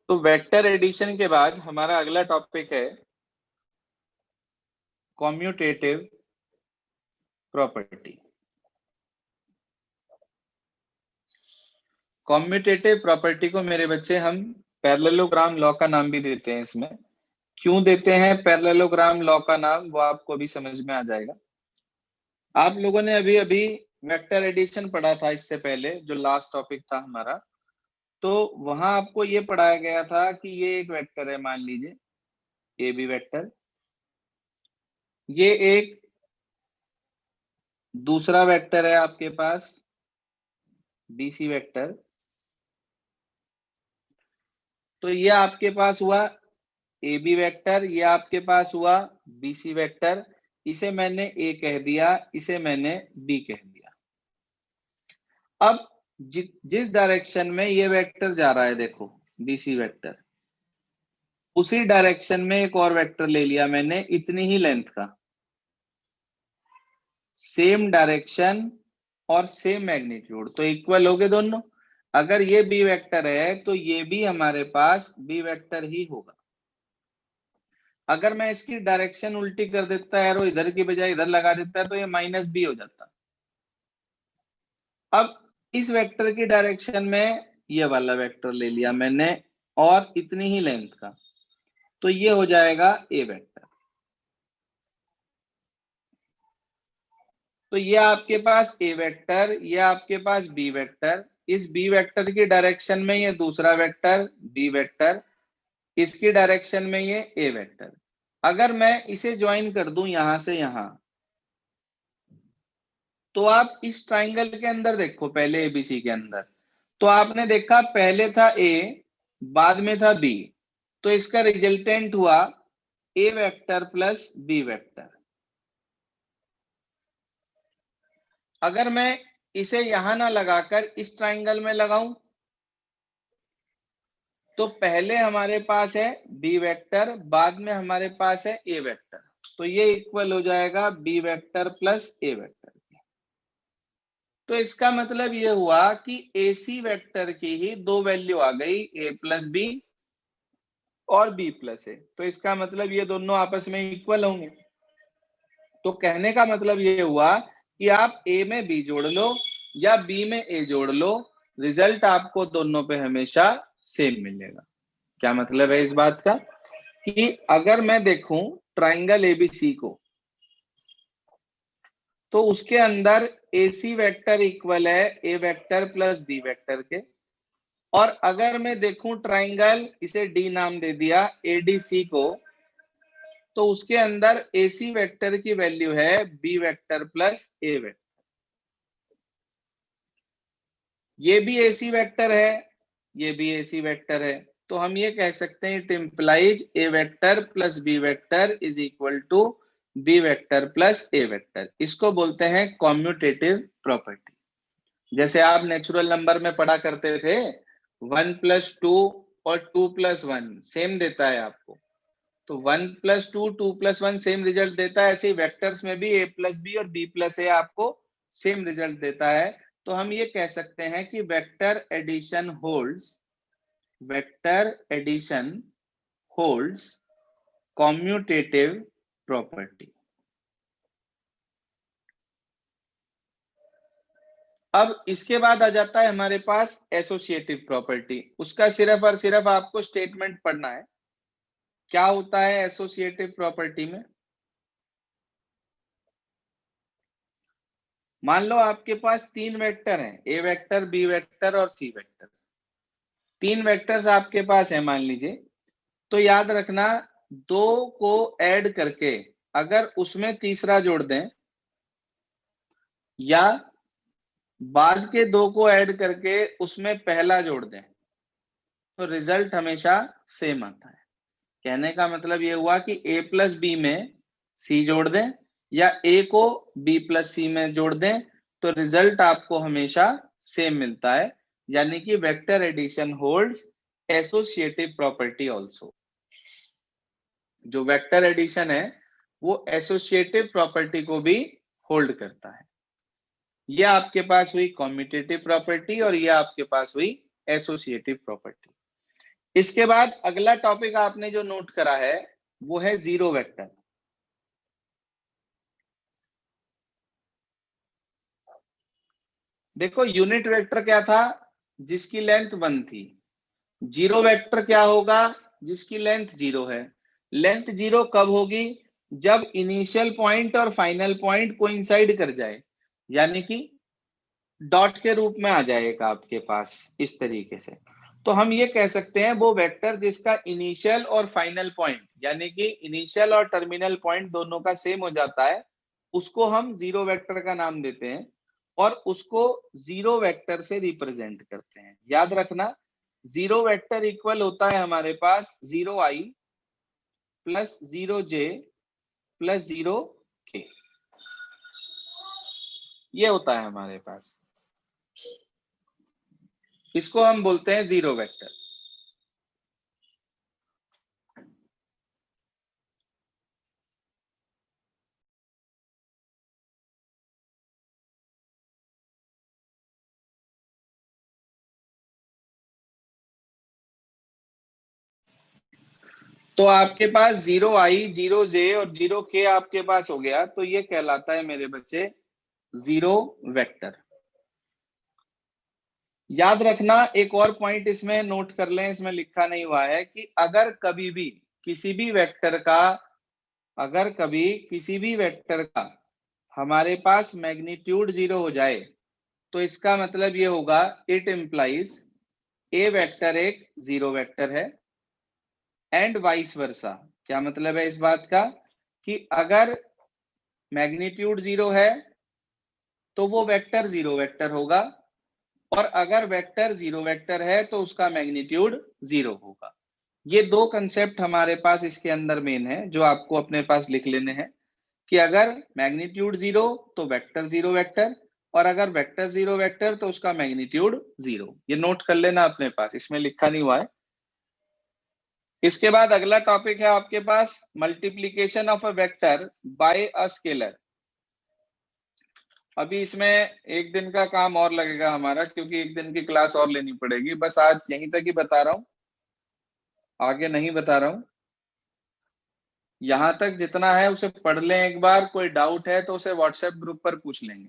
तो vector addition के बाद हमारा अगला टॉपिक है कॉम्यूटेटिव प्रॉपर्टी। कॉम्यूटेटिव प्रॉपर्टी को मेरे बच्चे हम पैरेललोग्राम लॉ का नाम भी देते हैं। इसमें क्यों देते हैं पैरेललोग्राम लॉ का नाम, वो आपको अभी समझ में आ जाएगा। आप लोगों ने अभी अभी वेक्टर एडिशन पढ़ा था, इससे पहले जो लास्ट टॉपिक था हमारा, तो वहां आपको ये पढ़ाया गया था कि ये एक वेक्टर है, मान लीजिए ए बी वेक्टर। ये एक दूसरा वेक्टर है आपके पास बी सी वेक्टर। तो ये आपके पास हुआ ए बी वेक्टर, ये आपके पास हुआ बी सी वेक्टर। इसे मैंने ए कह दिया, इसे मैंने बी कह दिया। अब जिस डायरेक्शन में ये वेक्टर जा रहा है, देखो बी सी वेक्टर, उसी डायरेक्शन में एक और वेक्टर ले लिया मैंने इतनी ही लेंथ का, सेम डायरेक्शन और सेम मैग्नीट्यूड, तो इक्वल हो गए दोनों। अगर ये बी वेक्टर है तो ये भी हमारे पास बी वेक्टर ही होगा। अगर मैं इसकी डायरेक्शन उल्टी कर देता है, एरो इधर की बजाय इधर लगा देता है, तो ये माइनस बी हो जाता। अब इस वेक्टर की डायरेक्शन में ये वाला वेक्टर ले लिया मैंने और इतनी ही लेंथ का, तो ये हो जाएगा ए वेक्टर। तो ये आपके पास ए वेक्टर, ये आपके पास बी वेक्टर। इस बी वेक्टर की डायरेक्शन में ये दूसरा वेक्टर बी वेक्टर, इसकी डायरेक्शन में ये ए वेक्टर। अगर मैं इसे ज्वाइन कर दूं यहां से यहां, तो आप इस ट्राइंगल के अंदर देखो, पहले एबीसी के अंदर, तो आपने देखा पहले था ए, बाद में था बी, तो इसका रिजल्टेंट हुआ ए वेक्टर प्लस बी वेक्टर। अगर मैं इसे यहां ना लगाकर इस ट्राइंगल में लगाऊं, तो पहले हमारे पास है बी वेक्टर, बाद में हमारे पास है ए वेक्टर, तो ये इक्वल हो जाएगा B vector plus A vector. तो इसका मतलब ये हुआ कि एसी वेक्टर की ही दो वैल्यू आ गई, ए प्लस बी और बी प्लस ए। तो इसका मतलब ये दोनों आपस में इक्वल होंगे। तो कहने का मतलब ये हुआ कि आप ए में बी जोड़ लो या बी में ए जोड़ लो, रिजल्ट आपको दोनों पे हमेशा सेम मिलेगा। क्या मतलब है इस बात का कि अगर मैं देखूं ट्राइंगल एबीसी को, तो उसके अंदर एसी वेक्टर इक्वल है ए वेक्टर प्लस बी वेक्टर के। और अगर मैं देखूं ट्राइंगल, इसे डी नाम दे दिया एडीसी को, तो उसके अंदर एसी वेक्टर की वैल्यू है B vector plus A vector. ये भी एसी वेक्टर है, ये भी एसी वेक्टर है, तो हम ये कह सकते हैं it implies A vector plus B vector is equal to B vector plus A vector. इसको बोलते हैं कॉम्यूटेटिव प्रॉपर्टी। जैसे आप नेचुरल नंबर में पढ़ा करते थे, 1+2 और 2+1 सेम देता है आपको, तो 1+2 2+1 सेम रिजल्ट देता है। ऐसे ही वेक्टर्स में भी ए प्लस बी और बी प्लस ए आपको सेम रिजल्ट देता है। तो हम ये कह सकते हैं कि vector addition holds commutative property. अब इसके बाद आ जाता है हमारे पास एसोसिएटिव प्रॉपर्टी। उसका सिर्फ और सिर्फ आपको स्टेटमेंट पढ़ना है। क्या होता है एसोसिएटिव प्रॉपर्टी में? मान लो आपके पास तीन वेक्टर हैं, ए वेक्टर बी वेक्टर और सी वेक्टर। तीन वेक्टर्स आपके पास है मान लीजिए, तो याद रखना दो को ऐड करके अगर उसमें तीसरा जोड़ दें या बाद के दो को ऐड करके उसमें पहला जोड़ दें, तो रिजल्ट हमेशा सेम आता है। कहने का मतलब ये हुआ कि ए प्लस बी में सी जोड़ दें या ए को बी प्लस सी में जोड़ दें, तो रिजल्ट आपको हमेशा सेम मिलता है। यानी कि vector addition holds associative property also. जो वेक्टर एडिशन है वो एसोसिएटिव प्रॉपर्टी को भी होल्ड करता है। ये आपके पास हुई कॉम्यूटेटिव प्रॉपर्टी और ये आपके पास हुई एसोसिएटिव प्रॉपर्टी। इसके बाद अगला टॉपिक आपने जो नोट करा है वो है जीरो वेक्टर। देखो यूनिट वेक्टर क्या था, जिसकी लेंथ 1 थी। जीरो वेक्टर क्या होगा, जिसकी लेंथ 0 है। लेंथ 0 कब होगी, जब इनिशियल पॉइंट और फाइनल पॉइंट कोइंसाइड कर जाए, यानी कि डॉट के रूप में आ जाएगा आपके पास इस तरीके से। तो हम ये कह सकते हैं वो वेक्टर जिसका इनिशियल और फाइनल पॉइंट यानी कि इनिशियल और टर्मिनल पॉइंट दोनों का सेम हो जाता है, उसको हम जीरो वेक्टर का नाम देते हैं और उसको जीरो वेक्टर से रिप्रेजेंट करते हैं। याद रखना, जीरो वेक्टर इक्वल होता है हमारे पास 0i plus 0j plus 0k, ये होता है हमारे पास। इसको हम बोलते हैं जीरो वेक्टर। तो आपके पास 0i 0j और 0k आपके पास हो गया, तो ये कहलाता है मेरे बच्चे जीरो वेक्टर। याद रखना एक और पॉइंट इसमें नोट कर लें, इसमें लिखा नहीं हुआ है कि अगर कभी भी किसी भी वेक्टर का अगर कभी किसी भी वेक्टर का हमारे पास मैग्नीट्यूड 0 हो जाए तो इसका मतलब ये होगा इट इम्प्लाइज ए वेक्टर एक जीरो वेक्टर है एंड वाइस वर्सा। क्या मतलब है इस बात का, कि अगर मैग्नीट्यूड 0 है तो वो वेक्टर जीरो वेक्टर होगा, और अगर वेक्टर जीरो वेक्टर है तो उसका मैग्नीट्यूड 0 होगा। ये दो कंसेप्ट हमारे पास इसके अंदर मेन है जो आपको अपने पास लिख लेने हैं, कि अगर मैग्नीट्यूड 0 तो वेक्टर जीरो वेक्टर, और अगर वेक्टर जीरो वेक्टर तो उसका मैग्नीट्यूड 0। ये नोट कर लेना अपने पास, इसमें लिखा नहीं हुआ है। इसके बाद अगला टॉपिक है आपके पास multiplication of a vector by a scalar. अभी इसमें एक दिन का काम और लगेगा हमारा, क्योंकि एक दिन की क्लास और लेनी पड़ेगी। बस आज यहीं तक ही बता रहा हूँ, आगे नहीं बता रहा हूँ। यहां तक जितना है उसे पढ़ लें एक बार, कोई डाउट है तो उसे व्हाट्सएप ग्रुप पर पूछ लेंगे।